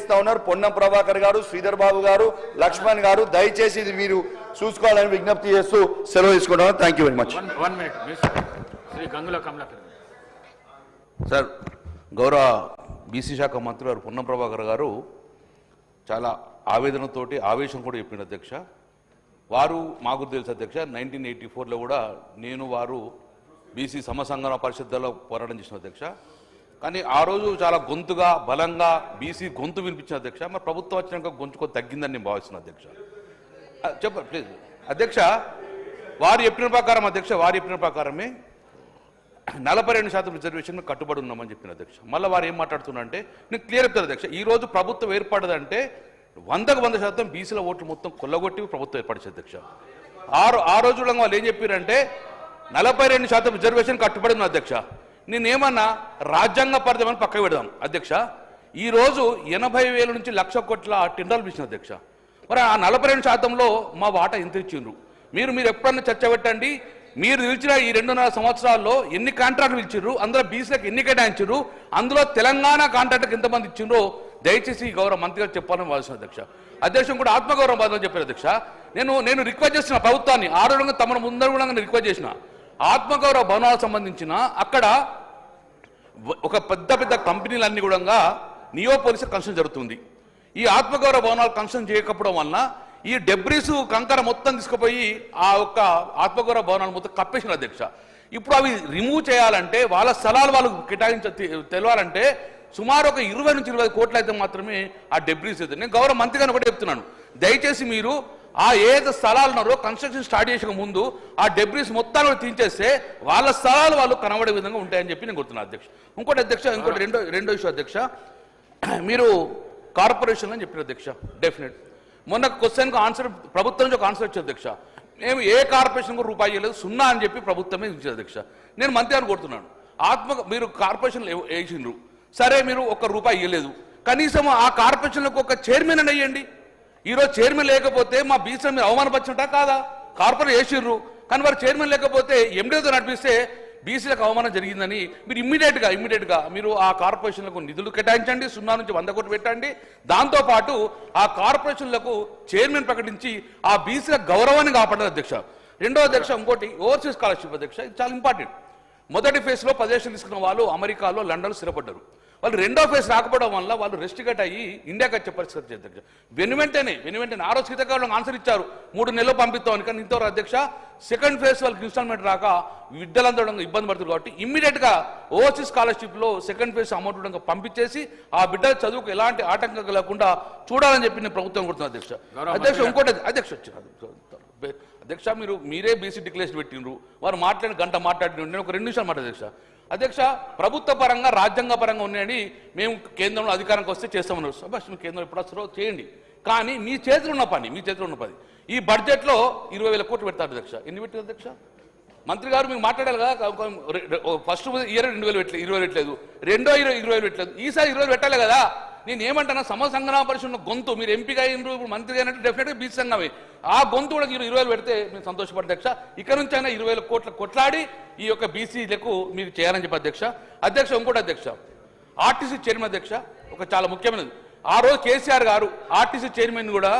ఇస్తా ఉన్నారు. పొన్నం ప్రభాకర్ గారు, శ్రీధర్ బాబు గారు, లక్ష్మణ్ గారు, దయచేసి ఇది మీరు చూసుకోవాలని విజ్ఞప్తి చేస్తూ సెలవు తీసుకుంటున్నాను. Thank you very much. Sir, గౌరవ బీసీ శాఖ మంత్రి గారు పొన్నం ప్రభాకర్ గారు చాలా ఆవేదనతోటి ఆవేశం కూడా చెప్పిండు అధ్యక్ష. వారు మాకు తెలుసు అధ్యక్ష, 1984లో కూడా నేను వారు బీసీ సమసంఘన పరిషత్తులో పోరాటం చేసిన అధ్యక్ష. కానీ ఆ రోజు చాలా గొంతుగా బలంగా బీసీ గొంతు వినిపించిన అధ్యక్ష. మరి ప్రభుత్వం వచ్చినాక గొంతు తగ్గిందని నేను భావిస్తున్నాను అధ్యక్ష. ప్లీజ్ అధ్యక్ష, వారు చెప్పిన ప్రకారం అధ్యక్ష, వారు చెప్పిన ప్రకారమే 42% రిజర్వేషన్ కట్టుబడి ఉన్నామని చెప్పిన అధ్యక్ష. మళ్ళీ వారు ఏం మాట్లాడుతున్నారంటే, నేను క్లియర్ చెప్తాను అధ్యక్ష, ఈ రోజు ప్రభుత్వం ఏర్పడదంటే 100% బీసీల ఓట్లు మొత్తం కొల్లగొట్టి ప్రభుత్వం ఏర్పడింది అధ్యక్ష. ఆ రోజుల్లో వాళ్ళు ఏం చెప్పారంటే 42% రిజర్వేషన్ కట్టుబడి ఉన్న అధ్యక్ష. నేనేమన్నా రాజ్యాంగ పరిధమని పక్కకు పెడదాం అధ్యక్ష. ఈ రోజు 80,000 నుంచి 1,00,000 కోట్ల టెండర్లు ఇచ్చిన అధ్యక్ష. మరి ఆ 42%లో మా వాటా ఎంత ఇచ్చిండ్రు? మీరు ఎప్పుడన్నా చర్చ పెట్టండి. మీరు నిలిచిన ఈ 2.5 సంవత్సరాల్లో ఎన్ని కాంట్రాక్టులు ఇచ్చిండ్రు, అందులో బీసీలకు ఎన్ని కేటాయించారు, అందులో తెలంగాణ కాంట్రాక్టులకు ఎంతమంది ఇచ్చిండ్రో దయచేసి గౌరవ మంత్రి గారు చెప్పాలని భావిస్తున్న అధ్యక్ష. అధ్యక్షం కూడా ఆత్మగౌరవం బాధని చెప్పారు అధ్యక్ష. నేను రిక్వెస్ట్ చేసిన ప్రభుత్వాన్ని ఆరోగ్యంగా తమను ముందరగుణంగా రిక్వెస్ట్ చేసిన ఆత్మగౌరవ భవనాలకు సంబంధించిన అక్కడ ఒక పెద్ద కంపెనీలన్నీ కూడా నియోపోలిస్ కన్స్ట్రక్షన్ జరుగుతుంది. ఈ ఆత్మగౌరవ భవనాలు కన్స్ట్రక్షన్ చేయకపోవడం వలన ఈ డెబ్రీస్ కంకర మొత్తం తీసుకుపోయి ఆ యొక్క ఆత్మగౌరవ భవనాలు మొత్తం కప్పేసిన అధ్యక్ష. ఇప్పుడు అవి రిమూవ్ చేయాలంటే వాళ్ళ స్థలాలు వాళ్ళకు తెలియాలంటే సుమారు ఒక 20 నుంచి 20 కోట్లు అయితే మాత్రమే ఆ డెబ్రీస్ అయితే. నేను గౌరవ మంత్రి గారిని ఒకటే చెప్తున్నాను, దయచేసి మీరు ఆ ఏదో స్థలాలు ఉన్నారో కన్స్ట్రక్షన్ స్టార్ట్ చేసే ముందు ఆ డెబ్రీస్ మొత్తాన్ని తీయించేస్తే వాళ్ళ స్థలాలు వాళ్ళు కనబడే విధంగా ఉంటాయని చెప్పి నేను కోరుతున్నాను అధ్యక్ష. ఇంకోటి అధ్యక్ష, రెండో ఇష్యూ అధ్యక్ష, మీరు కార్పొరేషన్ అని చెప్పిన అధ్యక్ష. డెఫినెట్ మొన్న క్వశ్చన్కు ఆన్సర్ ప్రభుత్వం నుంచి ఒక ఆన్సర్ వచ్చేది అధ్యక్ష. మేము ఏ కార్పొరేషన్ కూడా రూపాయి ఇవ్వలేదు, 0 అని చెప్పి ప్రభుత్వమే ఇచ్చేది అధ్యక్ష. నేను మంత్రి గారిని కోరుతున్నాను, మీరు కార్పొరేషన్ వేసిండ్రు, సరే మీరు ₹1 ఇవ్వలేదు, కనీసం ఆ కార్పొరేషన్లకు ఒక చైర్మన్ అని వేయండి. ఈరోజు చైర్మన్ లేకపోతే మా బీసీ మీరు అవమానపరిచినట్టా కాదా? కార్పొరేట్ వేసిర్రు కానీ వారు చైర్మన్ లేకపోతే ఎండీతో నడిపిస్తే బీసీలకు అవమానం జరిగిందని మీరు ఇమ్మీడియట్గా మీరు ఆ కార్పొరేషన్లకు నిధులు కేటాయించండి, 0 నుంచి 100 కోట్లు పెట్టండి. దాంతోపాటు ఆ కార్పొరేషన్లకు చైర్మన్ ప్రకటించి ఆ బీసీల గౌరవాన్ని కాపాడారు అధ్యక్ష. రెండో అధ్యక్ష, ఇంకోటి ఓవర్సీస్ స్కాలర్షిప్ అధ్యక్ష, ఇది చాలా ఇంపార్టెంట్. మొదటి ఫేజ్లో 10 లక్షలు తీసుకున్న వాళ్ళు అమెరికాలో, లండన్లో స్థిరపడ్డారు. వాళ్ళు రెండో ఫేజ్ రాకపోవడం వల్ల వాళ్ళు రెస్టిగేట్ అయ్యి ఇండియాకి వచ్చే పరిస్థితి అధ్యక్ష. వెనువెంటనే ఆ రోజు కీతకాలం ఆన్సర్ ఇచ్చారు 3 నెలలు పంపిస్తామని, కానీ ఇంతవరకు అధ్యక్ష సెకండ్ ఫేజ్ వాళ్ళకి ఇన్స్టాల్మెంట్ రాక విద్యలందరూ ఇబ్బంది పడుతుంది. కాబట్టి ఇమ్మీడియట్గా ఓవర్సీస్ స్కాలర్షిప్లో సెకండ్ ఫేజ్ అమౌంట్ పంపించేసి ఆ బిడ్డల చదువుకు ఎలాంటి ఆటంకం లేకుండా చూడాలని చెప్పి నేను ప్రభుత్వం కోరుతున్నాను అధ్యక్ష. అధ్యక్ష ఇంకోటి అధ్యక్ష అధ్యక్ష, మీరే బీసీ డిక్లరేషన్ పెట్టిండ్రు, వారు మాట్లాడిన గంట మాట్లాడిన, నేను ఒక 2 నిమిషాలు మాట్లాడు అధ్యక్ష. అధ్యక్ష, ప్రభుత్వ పరంగా రాజ్యాంగ పరంగా ఉన్నాయని మేము కేంద్రంలో అధికారానికి వస్తే చేస్తామన్నారు. సభాష్, మీ కేంద్రం ఎప్పుడు వస్తారో చేయండి, కానీ మీ చేతిలో ఉన్న పని ఈ బడ్జెట్లో 20,000 కోట్లు పెడతారు అధ్యక్ష. ఎన్ని పెట్టారు అధ్యక్ష? మంత్రి గారు మీకు మాట్లాడాలి కదా, ఫస్ట్ ఇయర్ 20,000 పెట్టలేదు, రెండో ఇయర్ 20,000 పెట్టలేదు, ఈసారి 20,000 పెట్టాలి కదా. నేను ఏమంటాను, సమసంఘన పరిషత్ గొంతు మీరు ఎంపీగా అయినరు, ఇప్పుడు మంత్రిగా అయినట్టు డెఫినెట్గా బీసీ సంఘమే, ఆ గొంతు కూడా 20,000 పెడితే మేము సంతోషపడే అధ్యక్ష. ఇక్కడ నుంచి అయినా 20,000 కోట్లు కొట్లాడి ఈ యొక్క బీసీలకు మీరు చేయాలని చెప్పి అధ్యక్ష. ఇంకోటి అధ్యక్ష, ఆర్టీసీ చైర్మన్ అధ్యక్ష, ఒక చాలా ముఖ్యమైనది. ఆ రోజు కేసీఆర్ గారు ఆర్టీసీ చైర్మన్ కూడా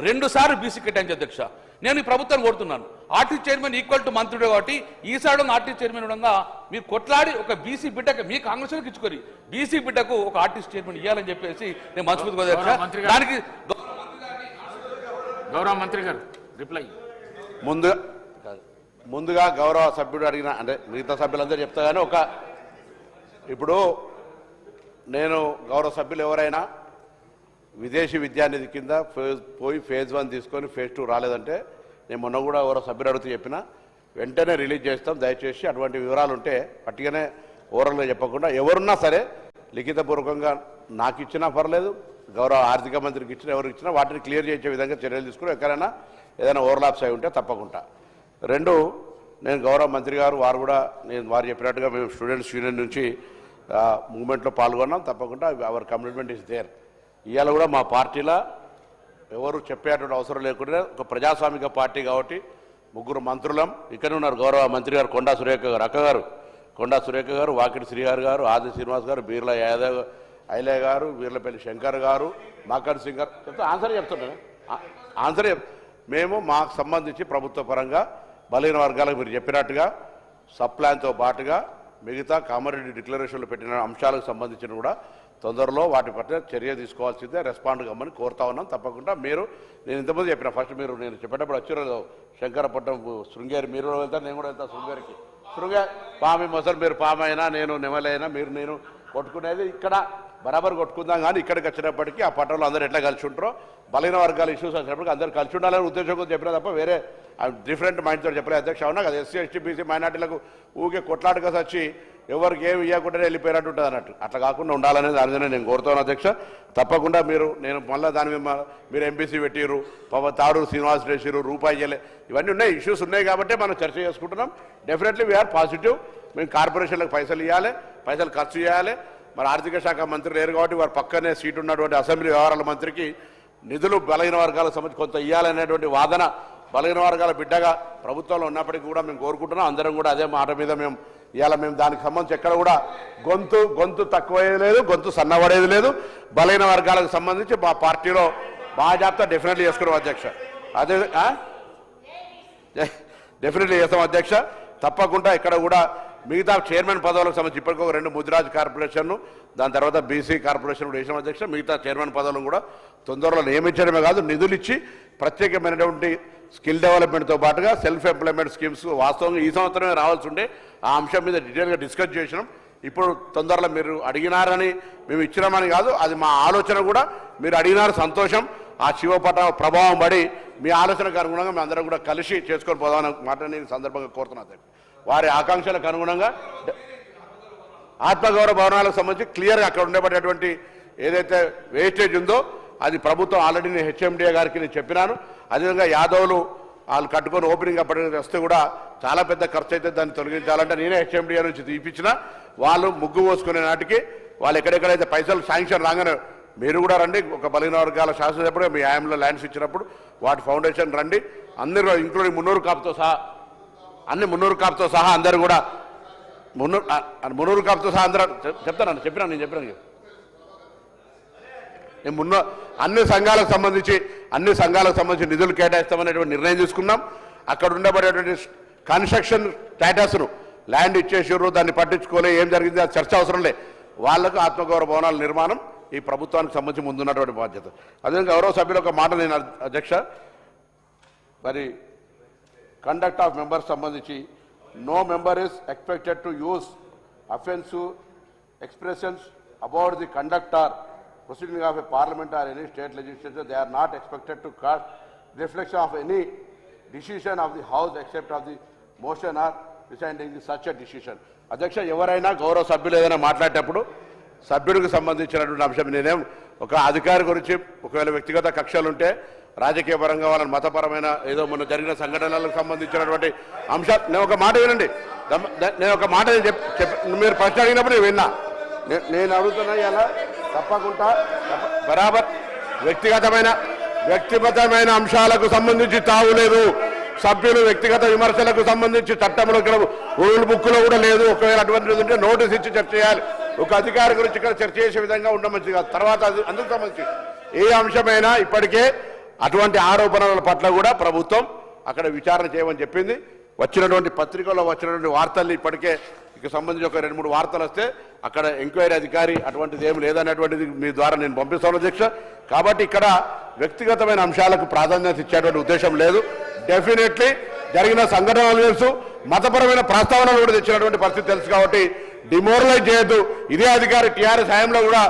2 సార్లు బీసీ కేటాయించి అధ్యక్ష. నేను ఈ ప్రభుత్వాన్ని కోరుతున్నాను, ఆర్టీసీ చైర్మన్ ఈక్వల్ టు మంత్రుడు కాబట్టి ఈసారి ఆర్టీసీ చైర్మన్ ఉండగా మీరు కొట్లాడి ఒక బీసీ బిడ్డకు, మీ కాంగ్రెస్కి ఇచ్చుకొని బీసీ బిడ్డకు ఒక ఆర్టీసీ చైర్మన్ ఇవ్వాలని చెప్పేసి నేను మనస్ఫూర్తిగా దానికి గౌరవ మంత్రి గారు రిప్లై. ముందుగా గౌరవ సభ్యుడు అడిగిన, అంటే మిగతా సభ్యులందరూ చెప్తా కానీ ఇప్పుడు నేను గౌరవ సభ్యులు ఎవరైనా విదేశీ విద్యానిధి కింద ఫేజ్ 1 తీసుకొని ఫేజ్ 2 రాలేదంటే నేను మొన్న కూడా ఎవరో సభ్యులు అడుగుతూ చెప్పిన వెంటనే రిలీజ్ చేస్తాం. దయచేసి అటువంటి వివరాలు ఉంటే పట్టిగానే ఓవరాల్గా చెప్పకుండా ఎవరున్నా సరే లిఖితపూర్వకంగా నాకు ఇచ్చినా పర్లేదు, గౌరవ ఆర్థిక మంత్రికి ఇచ్చినా ఎవరికి ఇచ్చినా వాటిని క్లియర్ చేసే విధంగా చర్యలు తీసుకుని ఎక్కడైనా ఏదైనా ఓవర్లాప్స్ అయి ఉంటే తప్పకుండా. 2, నేను గౌరవ మంత్రి గారు వారు చెప్పినట్టుగా మేము స్టూడెంట్స్ యూనియన్ నుంచి మూవ్మెంట్లో పాల్గొన్నాం. తప్పకుండా అవర్ కమిట్మెంట్ ఇస్ దేర్. ఇవాళ కూడా మా పార్టీలో ఎవరు చెప్పేటువంటి అవసరం లేకుండా ఒక ప్రజాస్వామిక పార్టీ కాబట్టి 3 మంత్రులం ఇక్కడే ఉన్నారు. గౌరవ మంత్రి గారు కొండా సురేఖ గారు, కొండా సురేఖ గారు, వాకిటి శ్రీహరి గారు, ఆది శ్రీనివాస్ గారు, బీర్లా యాదవ్ ఐలయ్య గారు, వీర్లపల్లి శంకర్ గారు, మాకర్ సింగ్ గారు చెప్తా ఆన్సర్ చెప్తుంటాను. ఆన్సర్ మేము మాకు సంబంధించి ప్రభుత్వ పరంగా బలహీన వర్గాలకు మీరు చెప్పినట్టుగా సప్లాన్తో పాటుగా మిగతా కామారెడ్డి డిక్లరేషన్లో పెట్టిన అంశాలకు సంబంధించిన కూడా తొందరలో వాటి పట్ల చర్య తీసుకోవాల్సిందే, రెస్పాండ్ కమ్మని కోరుతా ఉన్నాం. తప్పకుండా మీరు నేను ఇంతమంది చెప్పిన ఫస్ట్ మీరు నేను చెప్పేటప్పుడు వచ్చారు శంకరపట్నం శృంగేరి మీరు కూడా వెళ్తారు, నేను కూడా వెళ్తాను శృంగేరికి. పామి మొసలు మీరు పామైనా నేను నెమలైనా మీరు నేను కొట్టుకునేది ఇక్కడ బరాబర్ కొట్టుకుందాం. కానీ ఇక్కడికి వచ్చినప్పటికీ ఆ పట్టణంలో అందరూ ఎట్లా కలిసి ఉంటారో బలహీన వర్గాల ఇష్యూస్ వచ్చినప్పటికీ అందరూ కలిసి ఉండాలని ఉద్దేశంతో చెప్పినా తప్ప వేరే డిఫరెంట్ మైండ్తో చెప్పలే అధ్యక్ష. అవునా కదా, ఎస్సీ ఎస్టీ బీసీ మైనార్టీలకు ఊకే కొట్లాటగా వచ్చి ఎవరికి ఏమి ఇవ్వకుండానే వెళ్ళిపోయినట్టు ఉంటుంది అన్నట్టు. అట్లా కాకుండా ఉండాలనేది దానినే నేను కోరుతాను అధ్యక్ష. తప్పకుండా నేను మళ్ళీ దాని మీద మీరు ఎంపీసీ పెట్టిరు, తాడూరు శ్రీనివాస్ చేసిరు, రూపాయి చేయలే, ఇవన్నీ ఉన్నాయి, ఇష్యూస్ ఉన్నాయి కాబట్టి మనం చర్చ చేసుకుంటున్నాం. Definitely we are positive. మేము కార్పొరేషన్లకు పైసలు ఇవ్వాలి, పైసలు ఖర్చు చేయాలి. మరి ఆర్థిక శాఖ మంత్రి లేరు కాబట్టి వారు పక్కనే సీటు ఉన్నటువంటి అసెంబ్లీ వ్యవహారాల మంత్రికి నిధులు బలహీన వర్గాలకు సంబంధించి కొంత ఇవ్వాలనేటువంటి వాదన బలహీన వర్గాల బిడ్డగా ప్రభుత్వంలో ఉన్నప్పటికీ కూడా మేము కోరుకుంటున్నాం. అందరం కూడా అదే మాట మీద మేము ఇవాళ మేము దానికి సంబంధించి ఎక్కడ కూడా గొంతు తక్కువయ్యేది లేదు, గొంతు సన్నబడేది లేదు. బలహీన వర్గాలకు సంబంధించి మా పార్టీలో బాధ్యత డెఫినెట్లీ చేసుకున్నాం అధ్యక్ష. అదే డెఫినెట్లీ చేస్తాం అధ్యక్ష. తప్పకుండా ఇక్కడ కూడా మిగతా చైర్మన్ పదవులకు సంబంధించి ఇప్పటికీ ఒక 2 ముదిరాజ్ కార్పొరేషన్, దాని తర్వాత బీసీ కార్పొరేషన్ కూడా వేసాం అధ్యక్ష. మిగతా చైర్మన్ పదవులను కూడా తొందరలో నియమించడమే కాదు, నిధులు ఇచ్చి ప్రత్యేకమైనటువంటి స్కిల్ డెవలప్మెంట్తో పాటుగా సెల్ఫ్ ఎంప్లాయ్మెంట్ స్కీమ్స్ వాస్తవంగా ఈ సంవత్సరమే రావాల్సి ఉండే ఆ అంశం మీద డీటెయిల్గా డిస్కస్ చేసినాం. ఇప్పుడు తొందరలో మీరు అడిగినారని మేము ఇచ్చినామని కాదు, అది మా ఆలోచన కూడా. మీరు అడిగినారు సంతోషం. ఆ శివపట ప్రభావం పడి మీ ఆలోచనకు అనుగుణంగా మేము అందరం కూడా కలిసి చేసుకొని పోదామన్న మాట నేను సందర్భంగా కోరుతున్నాను. వారి ఆకాంక్షలకు అనుగుణంగా ఆత్మగౌరవ భవనాలకు సంబంధించి క్లియర్గా అక్కడ ఉండేటటువంటి ఏదైతే వేస్టేజ్ ఉందో అది ప్రభుత్వం ఆల్రెడీ నేను హెచ్ఎండిఏ గారికి నేను చెప్పినాను. అదేవిధంగా యాదవులు వాళ్ళు కట్టుకొని ఓపెనింగ్ అప్పటికి వస్తే కూడా చాలా పెద్ద ఖర్చు అయితే దాన్ని తొలగించాలంటే నేనే హెచ్ఎండిఏ నుంచి తీపించిన. వాళ్ళు ముగ్గు పోసుకునే నాటికి వాళ్ళు ఎక్కడెక్కడైతే పైసలు శాంక్షన్ రాగానే మీరు కూడా రండి. ఒక బలహీన వర్గాల శాసనసభ్యుడు మీ హయాంలో ల్యాండ్స్ ఇచ్చినప్పుడు వాటి ఫౌండేషన్ రండి, అందరూ ఇంక్లూడింగ్ మున్నూరు కాపుతో సహా మున్నూరు కాపుతో సహా అందరూ కూడా మున్నూరు కాపుతో సహా అందరూ నేను చెప్పినాను అన్ని సంఘాలకు సంబంధించి నిధులు కేటాయిస్తామనేటువంటి నిర్ణయం తీసుకున్నాం. అక్కడ ఉండబడేటువంటి కన్స్ట్రక్షన్ స్టేటస్ను ల్యాండ్ ఇచ్చేసారు, దాన్ని పట్టించుకోలే, ఏం జరిగింది అది చర్చ అవసరం లే. వాళ్లకు ఆత్మగౌరవ భవనాల నిర్మాణం ఈ ప్రభుత్వానికి సంబంధించి ముందున్నటువంటి బాధ్యత. అదేవిధంగా గౌరవ సభ్యులు ఒక మాట నేను అధ్యక్ష, మరి కండక్ట్ ఆఫ్ మెంబర్స్ సంబంధించి no member is expected to use offensive expressions about the conduct or proceeding of a parliament or any state legislature. They are not expected to cast reflection of any decision of the house except of the motion or deciding such a decision. అధ్యక్ష, ఎవరైనా గౌరవ సభ్యులు ఏదైనా మాట్లాడేటప్పుడు సభ్యుడికి సంబంధించినటువంటి అంశం, నేనేం ఒక అధికారి గురించి ఒకవేళ వ్యక్తిగత కక్షలు ఉంటే రాజకీయ పరంగా వాళ్ళని మతపరమైన ఏదో మొన్న జరిగిన సంఘటనలకు సంబంధించినటువంటి అంశాలు నేను ఒక మాట వినండి. మీరు ప్రశ్న అడిగినప్పుడు నేను విన్నా. నేను అడుగుతున్నా ఇలా తప్పకుండా బరాబర్ వ్యక్తిగతమైన అంశాలకు సంబంధించి తావులేదు. సభ్యులు వ్యక్తిగత విమర్శలకు సంబంధించి చట్టంలో రూల్ బుక్లో కూడా లేదు. ఒకవేళ అటువంటిది ఉంటే నోటీస్ ఇచ్చి చర్చ చేయాలి. ఒక అధికారి గురించి ఇక్కడ చర్చ చేసే విధంగా ఉండమంది కాదు. తర్వాత అందుకు సంబంధించి ఏ అంశమైనా ఇప్పటికే అటువంటి ఆరోపణల పట్ల కూడా ప్రభుత్వం అక్కడ విచారణ చేయమని చెప్పింది. వచ్చినటువంటి పత్రికల్లో వచ్చినటువంటి వార్తల్ని ఇప్పటికే ఇక సంబంధించి ఒక 2-3 వార్తలు వస్తే అక్కడ ఎంక్వైరీ అధికారి అటువంటిది ఏమి లేదనేటువంటిది మీ ద్వారా నేను పంపిస్తాను అధ్యక్ష. కాబట్టి ఇక్కడ వ్యక్తిగతమైన అంశాలకు ప్రాధాన్యత ఇచ్చేటువంటి ఉద్దేశం లేదు. డెఫినెట్లీ జరిగిన సంఘటనలు తెలుసు, మతపరమైన ప్రస్తావనలు కూడా తెచ్చినటువంటి పరిస్థితి తెలుసు. కాబట్టి డిమోరలైజ్ చేయొద్దు. ఇదే అధికారి టీఆర్ఎస్ హయాంలో కూడా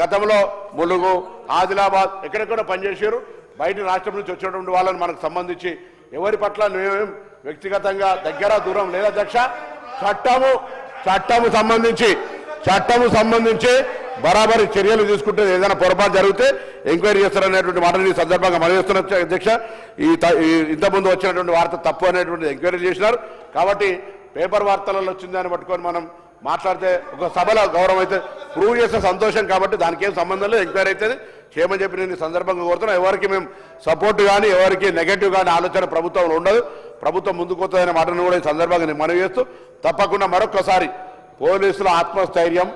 గతంలో ములుగు, ఆదిలాబాద్ ఎక్కడెక్కడ పనిచేశారు. బయట రాష్ట్రం నుంచి వచ్చినటువంటి వాళ్ళని మనకు సంబంధించి ఎవరి పట్ల మేమేం వ్యక్తిగతంగా దగ్గర దూరం లేదు అధ్యక్ష. చట్టము సంబంధించి బరాబరి చర్యలు తీసుకుంటే ఏదైనా పొరపాటు జరిగితే ఎంక్వైరీ చేస్తారనేటువంటి మాటని ఈ సందర్భంగా మనం చేస్తున్న అధ్యక్ష. ఇంతకుముందు వచ్చినటువంటి వార్త తప్పు అనేటువంటి ఎంక్వైరీ చేసినారు. కాబట్టి పేపర్ వార్తలలో వచ్చిందని పట్టుకొని మనం మాట్లాడితే ఒక సభలో గౌరవం అయితే ప్రూవ్ చేస్తే సంతోషం. కాబట్టి దానికి ఏం సంబంధం లేదు, ఎంక్వైరీ అవుతుంది చేయమని చెప్పి నేను ఈ సందర్భంగా కోరుతున్నా. ఎవరికి మేము సపోర్ట్ కానీ ఎవరికి నెగటివ్ కానీ ఆలోచన ప్రభుత్వంలో ఉండదు. ప్రభుత్వం ముందుకు వస్తుందనే మాటను కూడా ఈ సందర్భంగా నేను మనవి చేస్తూ తప్పకుండా మరొక్కసారి పోలీసుల ఆత్మస్థైర్యం,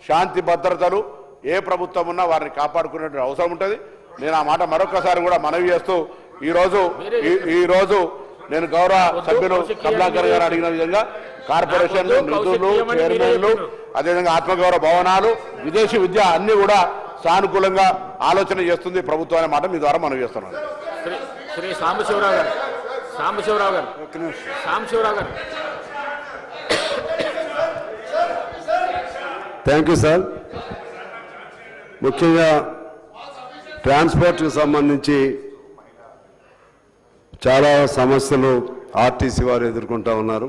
శాంతి భద్రతలు ఏ ప్రభుత్వం ఉన్నా వారిని కాపాడుకునే అవసరం ఉంటుంది. నేను ఆ మాట మరొకసారి కూడా మనవి చేస్తూ ఈరోజు నేను గౌరవ సభ్యులు కమలాకర్ గారు అడిగిన విధంగా కార్పొరేషన్లు, నిధులు, చైర్మన్లు, అదేవిధంగా ఆత్మగౌరవ భవనాలు, విదేశీ విద్య అన్ని కూడా సానుకూలంగా ఆలోచన చేస్తుంది ప్రభుత్వం అనే మాట మీ ద్వారా మనం చేస్తున్నాను. శ్రీ సాంబశివరావు గారు, సాంబశివరావు గారు, సాంబశివరావు గారు. Thank you sir. ముఖ్యంగా ట్రాన్స్పోర్ట్కి సంబంధించి చాలా సమస్యలు ఆర్టీసీ వారు ఎదుర్కొంటూ ఉన్నారు.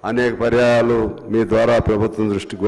అనేక పర్యాయాలు మీ ద్వారా ప్రభుత్వం దృష్టికి